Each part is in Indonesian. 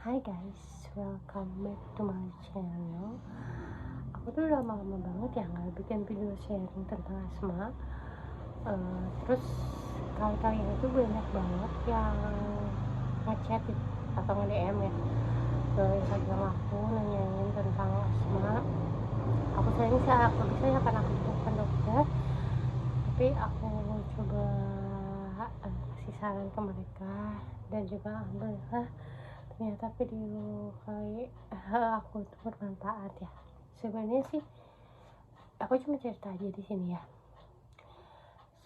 Hai guys, welcome back to my channel. Aku tuh udah lama banget ya nggak bikin video sharing tentang asma. Terus kali-kali itu banyak banget yang ngechat gitu, atau nge-DM ya ke Instagram aku nanyain tentang asma. Aku sayang sih aku bisa ya karena aku bukan dokter, tapi aku coba kasih saran ke mereka. Dan juga alhamdulillah ternyata video kali aku itu bermanfaat ya. Sebenarnya sih aku cuma cerita aja di sini ya.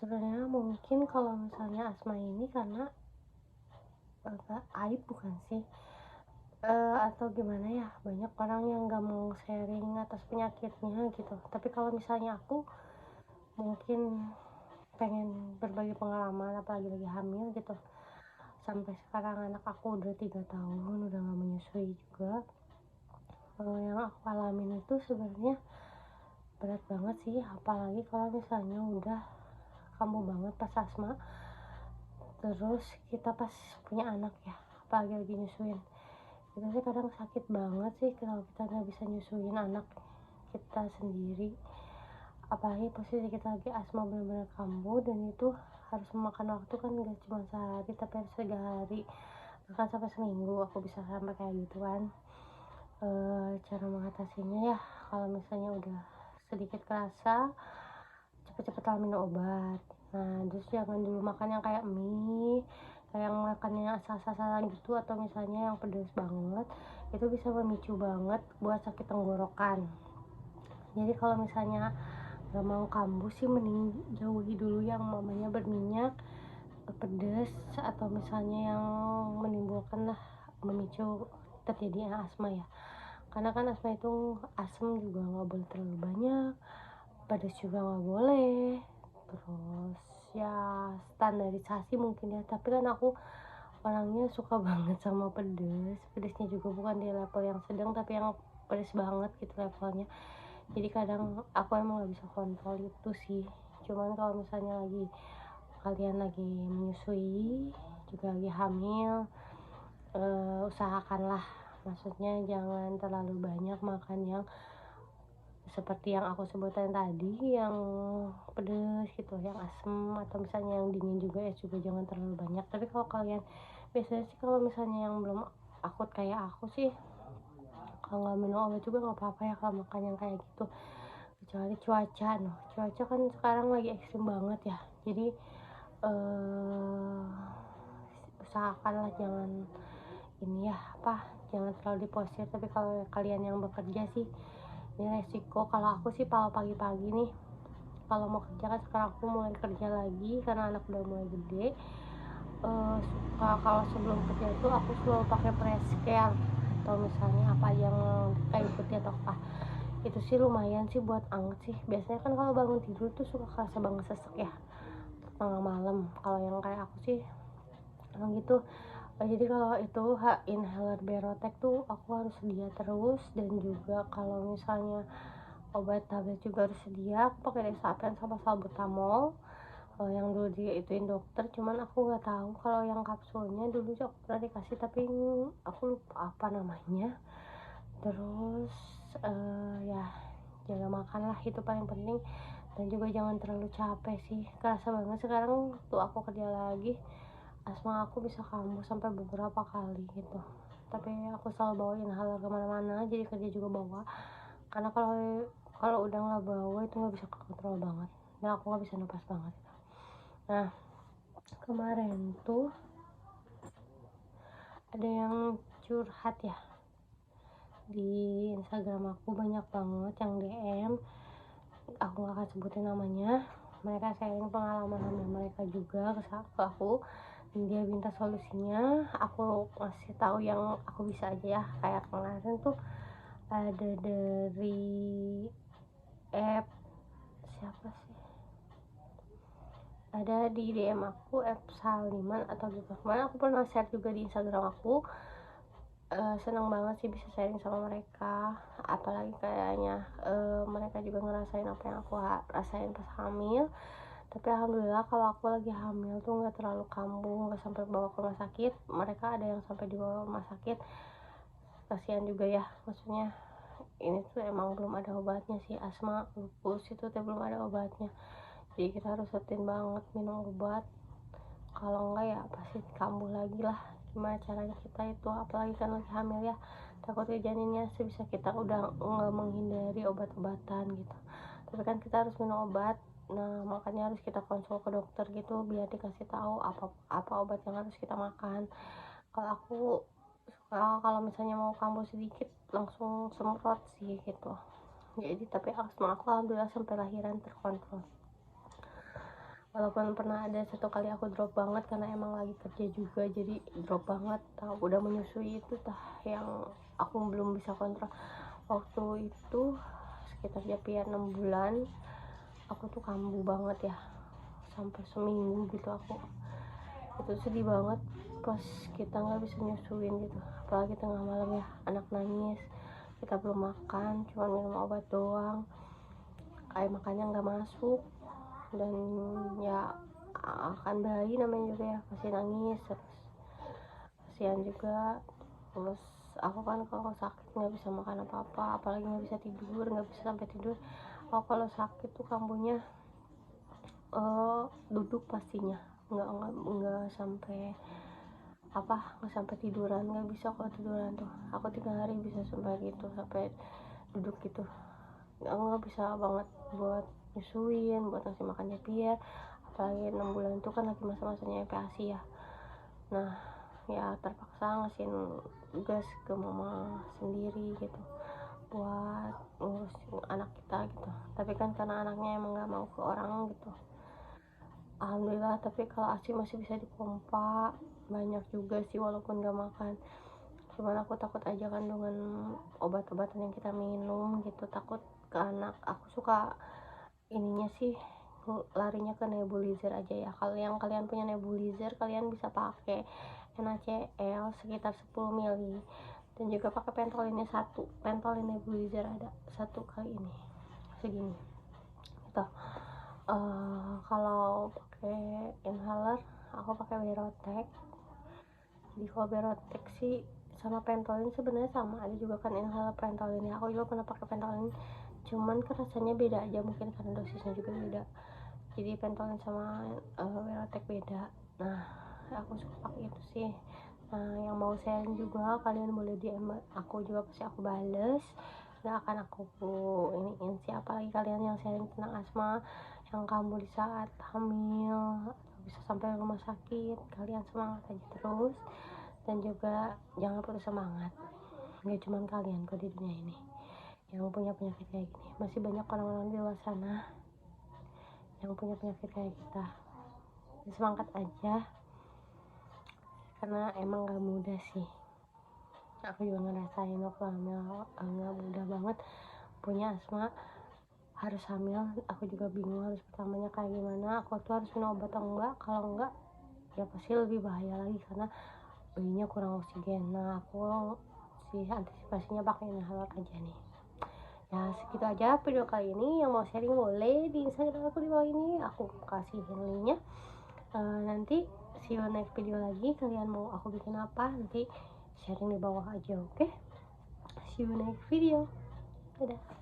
Sebenarnya mungkin kalau misalnya asma ini karena aib bukan sih, atau gimana ya, banyak orang yang nggak mau sharing atas penyakitnya gitu. Tapi kalau misalnya aku mungkin pengen berbagi pengalaman, apalagi lagi hamil gitu. Sampai sekarang anak aku udah 3 tahun, udah nggak menyusui juga. Yang aku alamin itu sebenarnya berat banget sih, apalagi kalau misalnya udah kambuh banget pas asma, terus kita pas punya anak ya, apalagi lagi nyusuin. Itu sih kadang sakit banget sih kalau kita nggak bisa nyusuin anak kita sendiri, apalagi posisi kita lagi asma benar-benar kambuh, dan itu harus memakan waktu kan, gak cuma sehari tapi harus 3 hari, bahkan sampai seminggu aku bisa sampai kayak gitu kan. Cara mengatasinya ya, kalau misalnya udah sedikit kerasa, cepet-cepet lah minum obat. Nah, terus jangan dulu makan yang kayak mie, kayak makan yang asal-asalan gitu, atau misalnya yang pedas banget, itu bisa memicu banget buat sakit tenggorokan. Jadi kalau misalnya gak mau kambuh sih, mending jauhi dulu yang mamanya berminyak, pedas, atau misalnya yang menimbulkan lah, memicu terjadinya asma ya. Karena kan asma itu asam juga nggak boleh terlalu banyak, pedas juga nggak boleh. Terus ya standarisasi mungkin ya, tapi kan aku orangnya suka banget sama pedasnya juga bukan di level yang sedang, tapi yang pedas banget gitu levelnya. Jadi kadang aku emang nggak bisa kontrol itu sih. Cuman kalau misalnya kalian lagi menyusui, juga lagi hamil, usahakanlah, maksudnya jangan terlalu banyak makan yang seperti yang aku sebutkan tadi, yang pedas gitu, yang asam, atau misalnya yang dingin juga ya, juga jangan terlalu banyak. Tapi kalau kalian biasanya sih, kalau misalnya yang belum akut kayak aku sih, kalau nggak minum obat juga nggak apa-apa ya kalau makan yang kayak gitu, kecuali cuaca kan sekarang lagi ekstrim banget ya. Jadi usahakanlah jangan ini ya, jangan terlalu diposir. Tapi kalau kalian yang bekerja sih, ini resiko. Kalau aku sih kalau pagi-pagi nih, kalau mau kerja kan, sekarang aku mulai kerja lagi karena anak udah mulai gede. Suka kalau sebelum kerja itu aku selalu pakai press care, atau misalnya apa yang kayu putih atau apa, itu sih lumayan sih buat anget sih. Biasanya kan kalau bangun tidur tuh suka kerasa banget sesek ya, tengah malam. Kalau yang kayak aku sih emang gitu. Jadi kalau itu inhaler Berotec tuh aku harus sedia terus. Dan juga kalau misalnya obat tablet juga harus sedia. Aku pakai Desapen sama salbutamol, yang dulu diituin dokter. Cuman aku nggak tahu kalau yang kapsulnya dulu sih aku pernah dikasih, tapi aku lupa apa namanya. Terus ya jaga makan lah, itu paling penting. Dan juga jangan terlalu capek sih, kerasa banget sekarang tuh aku kerja lagi, asma aku bisa kambuh sampai beberapa kali gitu. Tapi aku selalu bawa inhaler kemana-mana, jadi kerja juga bawa. Karena kalau udah nggak bawa itu nggak bisa kontrol banget, dan aku nggak bisa napas banget. Nah, kemarin tuh ada yang curhat ya di Instagram aku, banyak banget yang DM. Aku gak akan sebutin namanya. Mereka sharing pengalaman hamil mereka juga ke aku, dan dia minta solusinya. Aku ngasih tahu yang aku bisa aja ya. Kayak kemarin tuh ada dari app, siapa sih, ada di DM aku, app Saliman atau gitu. Kemarin aku pernah share juga di Instagram aku. Senang banget sih bisa sharing sama mereka, apalagi kayaknya mereka juga ngerasain apa yang aku rasain pas hamil. Tapi alhamdulillah kalau aku lagi hamil tuh nggak terlalu kambuh, nggak sampai bawa ke rumah sakit. Mereka ada yang sampai dibawa ke rumah sakit, kasihan juga ya, maksudnya ini tuh emang belum ada obatnya sih, asma lupus itu tuh belum ada obatnya, jadi kita harus rutin banget minum obat, kalau enggak ya pasti kambuh lagi lah. Gimana caranya kita itu, apalagi kan lagi hamil ya, takutnya janinnya sebisa kita udah nggak menghindari obat-obatan gitu, tapi kan kita harus minum obat. Nah makanya harus kita konsul ke dokter gitu biar dikasih tahu apa obat yang harus kita makan. Kalau aku suka kalau misalnya mau kambuh sedikit langsung semprot sih gitu, jadi tapi asma aku alhamdulillah sampai lahiran terkontrol, walaupun pernah ada satu kali aku drop banget karena emang lagi kerja juga, jadi drop banget. Udah menyusui itu yang aku belum bisa kontrol waktu itu, sekitar Japian 6 bulan aku tuh kambuh banget ya, sampai seminggu gitu. Aku itu sedih banget pas kita nggak bisa nyusuin gitu, apalagi tengah malam ya, anak nangis, kita belum makan, cuma minum obat doang, air makannya nggak masuk, dan ya akan bayi namanya juga ya pasti nangis terus, kasihan juga. Terus aku kan kalau sakit nggak bisa makan apa-apa, apalagi nggak bisa tidur, nggak bisa sampai tidur. Aku kalau sakit tuh kambuhnya duduk pastinya, nggak sampai nggak sampai tiduran, nggak bisa kalau tiduran tuh. Aku 3 hari bisa sampai gitu, sampai duduk gitu, nggak bisa banget buat nyusuin, buat ngasih makan Japier, apalagi 6 bulan itu kan lagi masa-masanya MPASI ya. Nah ya terpaksa ngasihin tugas ke mama sendiri gitu buat ngurusin anak kita gitu, tapi kan karena anaknya emang gak mau ke orang gitu, alhamdulillah. Tapi kalau ASI masih bisa dipompa banyak juga sih walaupun gak makan, cuman aku takut aja kandungan obat-obatan yang kita minum gitu, takut ke anak. Aku suka ininya sih larinya ke nebulizer aja ya. Kalau yang kalian punya nebulizer, kalian bisa pakai NaCl sekitar 10 ml, dan juga pakai pentolinnya pentolin nebulizer ada satu kali ini segini gitu. Kalau pakai inhaler aku pakai Berotek. Di kalau Berotek sih sama pentolin sebenarnya sama, ada juga kan inhaler pentolin ya, aku juga pernah pakai pentolin, cuman kan rasanya beda aja, mungkin karena dosisnya juga beda, jadi pentolin sama Berotek beda. Nah aku suka pakai itu sih. Nah yang mau sharing juga kalian boleh DM aku juga, pasti aku bales, gak akan aku iniin siapa lagi kalian yang sharing tentang asma, yang kamu di saat hamil atau bisa sampai rumah sakit. Kalian semangat aja terus, dan juga jangan putus semangat, gak cuman kalian kok di dunia ini yang punya penyakit kayak gini, masih banyak orang-orang di luar sana yang punya penyakit kayak kita. Semangat aja, karena emang gak mudah sih. Aku juga ngerasain waktu hamil gak mudah banget punya asma, harus hamil. Aku juga bingung harus pertamanya kayak gimana, aku tuh harus minum obat atau enggak, kalau enggak ya pasti lebih bahaya lagi karena bayinya kurang oksigen. Nah aku sih antisipasinya pakai inhaler aja nih. Ya segitu aja video kali ini, yang mau sharing boleh di Instagram aku di bawah ini, aku kasih linknya. Nanti see you next video lagi, kalian mau aku bikin apa nanti sharing di bawah aja, oke? See you next video, dadah.